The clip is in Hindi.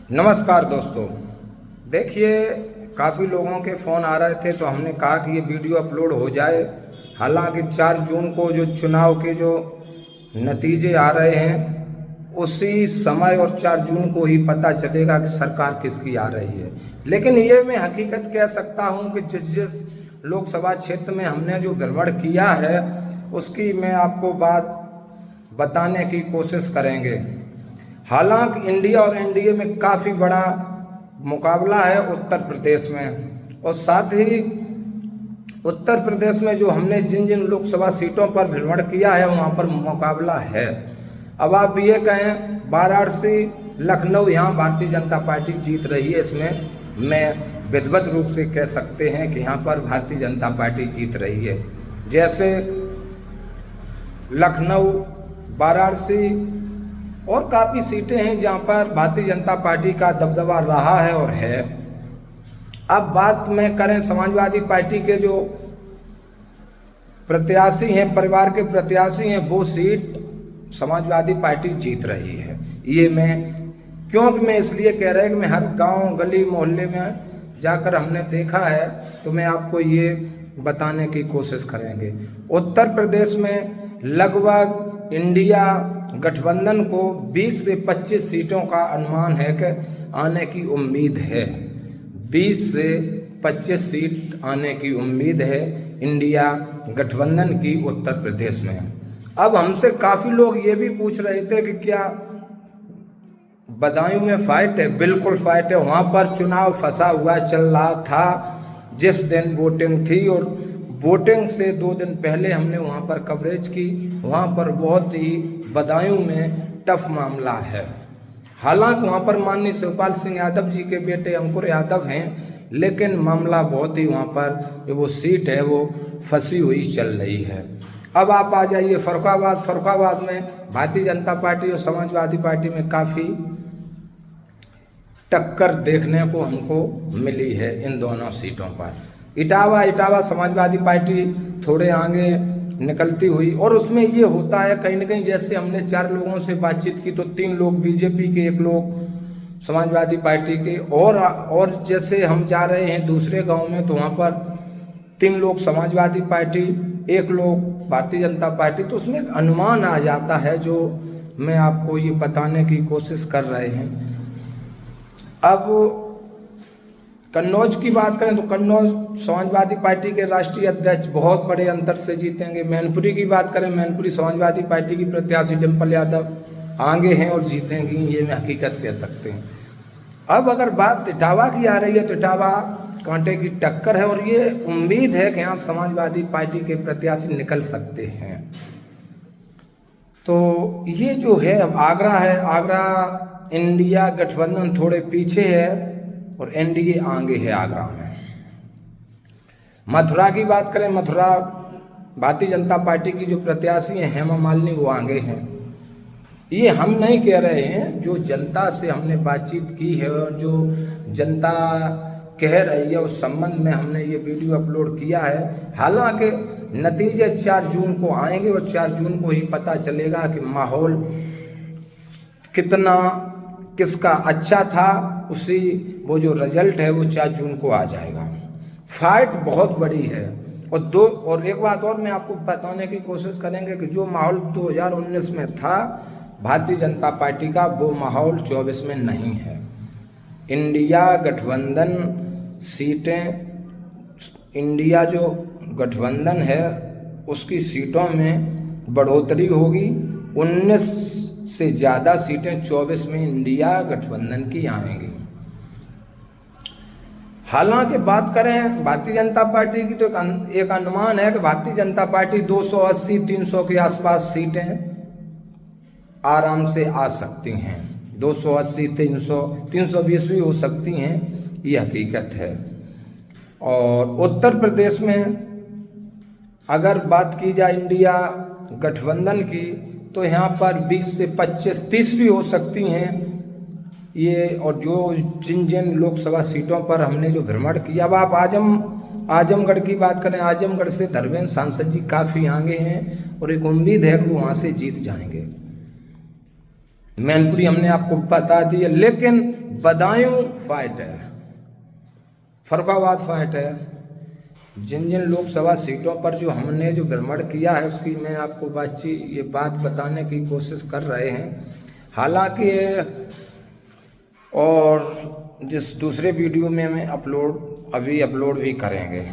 नमस्कार दोस्तों। देखिए, काफ़ी लोगों के फ़ोन आ रहे थे तो हमने कहा कि ये वीडियो अपलोड हो जाए। हालांकि 4 जून को जो चुनाव के जो नतीजे आ रहे हैं उसी समय और 4 जून को ही पता चलेगा कि सरकार किसकी आ रही है। लेकिन ये मैं हकीकत कह सकता हूँ कि जिस जिस लोकसभा क्षेत्र में हमने जो भ्रमण किया है उसकी मैं आपको बात बताने की कोशिश करेंगे। हालांकि इंडिया और एनडीए में काफ़ी बड़ा मुकाबला है उत्तर प्रदेश में, और साथ ही उत्तर प्रदेश में जो हमने जिन जिन लोकसभा सीटों पर भ्रमण किया है वहाँ पर मुकाबला है। अब आप ये कहें वाराणसी, लखनऊ, यहाँ भारतीय जनता पार्टी जीत रही है। इसमें मैं विधिवत रूप से कह सकते हैं कि यहाँ पर भारतीय जनता पार्टी जीत रही है। जैसे लखनऊ, वाराणसी और काफ़ी सीटें हैं जहां पर भारतीय जनता पार्टी का दबदबा रहा है और है। अब बात में करें समाजवादी पार्टी के जो प्रत्याशी हैं, परिवार के प्रत्याशी हैं, वो सीट समाजवादी पार्टी जीत रही है। ये मैं इसलिए कह रहा है कि मैं हर गांव, गली, मोहल्ले में जाकर हमने देखा है, तो मैं आपको ये बताने की कोशिश करेंगे। उत्तर प्रदेश में लगभग इंडिया गठबंधन को 20 से 25 सीटों का अनुमान है कि आने की उम्मीद है। 20 से 25 सीट आने की उम्मीद है इंडिया गठबंधन की उत्तर प्रदेश में। अब हमसे काफ़ी लोग ये भी पूछ रहे थे कि क्या बदायूं में फाइट है? बिल्कुल फाइट है। वहाँ पर चुनाव फंसा हुआ चल रहा था जिस दिन वोटिंग थी, और वोटिंग से 2 दिन पहले हमने वहाँ पर कवरेज की। वहाँ पर बहुत ही बदायूं में टफ मामला है। हालांकि वहाँ पर माननीय शिवपाल सिंह यादव जी के बेटे अंकुर यादव हैं, लेकिन मामला बहुत ही वहाँ पर जो वो सीट है वो फंसी हुई चल रही है। अब आप आ जाइए फर्रुखाबाद में भारतीय जनता पार्टी और समाजवादी पार्टी में काफ़ी टक्कर देखने को हमको मिली है इन दोनों सीटों पर। इटावा समाजवादी पार्टी थोड़े आगे निकलती हुई, और उसमें ये होता है कहीं ना कहीं, जैसे हमने 4 लोगों से बातचीत की तो 3 लोग बीजेपी के, 1 लोग समाजवादी पार्टी के, और जैसे हम जा रहे हैं दूसरे गांव में तो वहाँ पर 3 लोग समाजवादी पार्टी, 1 लोग भारतीय जनता पार्टी। तो उसमें एक अनुमान आ जाता है जो मैं आपको ये बताने की कोशिश कर रहे हैं। अब कन्नौज की बात करें तो कन्नौज समाजवादी पार्टी के राष्ट्रीय अध्यक्ष बहुत बड़े अंतर से जीतेंगे। मैनपुरी की बात करें, मैनपुरी समाजवादी पार्टी की प्रत्याशी डिम्पल यादव आगे हैं और जीतेंगी, ये मैं हकीकत कह सकते हैं। अब अगर बात इटावा की आ रही है तो इटावा कांटे की टक्कर है, और ये उम्मीद है कि यहाँ समाजवादी पार्टी के प्रत्याशी निकल सकते हैं। तो ये जो है, अब आगरा है, आगरा इंडिया गठबंधन थोड़े पीछे है और एनडीए आगे है आगरा में। मथुरा की बात करें, मथुरा भारतीय जनता पार्टी की जो प्रत्याशी हैं हेमा मालिनी, वो आगे हैं। ये हम नहीं कह रहे हैं, जो जनता से हमने बातचीत की है और जो जनता कह रही है उस संबंध में हमने ये वीडियो अपलोड किया है। हालांकि नतीजे 4 जून को आएंगे और 4 जून को ही पता चलेगा कि माहौल कितना किसका अच्छा था। उसी वो जो रिजल्ट है वो 4 जून को आ जाएगा। फाइट बहुत बड़ी है। और एक बात और मैं आपको बताने की कोशिश करेंगे कि जो माहौल 2019 में था भारतीय जनता पार्टी का, वो माहौल 24 में नहीं है। इंडिया गठबंधन सीटें, इंडिया जो गठबंधन है उसकी सीटों में बढ़ोतरी होगी। 19 से ज़्यादा सीटें 24 में इंडिया गठबंधन की आएंगी। हालांकि बात करें भारतीय जनता पार्टी की तो एक अनुमान है कि भारतीय जनता पार्टी 280-300 के आसपास सीटें आराम से आ सकती हैं। 280, 300, 320 भी हो सकती हैं, ये हकीकत है। और उत्तर प्रदेश में अगर बात की जाए इंडिया गठबंधन की तो यहाँ पर 20 से 25, 30 भी हो सकती हैं ये। और जो जिन लोकसभा सीटों पर हमने जो भ्रमण किया, अब आप आजमगढ़ की बात करें, आजमगढ़ से धर्मेंद्र सांसद जी काफ़ी आगे हैं और एक उम्मीद है कि वो वहाँ से जीत जाएंगे। मैनपुरी हमने आपको बता दी है, लेकिन बदायूं फाइट है, फर्रुखाबाद फाइट है। जिन जिन लोकसभा सीटों पर जो हमने जो भ्रमण किया है उसकी मैं आपको ये बात बताने की कोशिश कर रहे हैं। हालांकि और जिस दूसरे वीडियो में मैं अभी अपलोड भी करेंगे।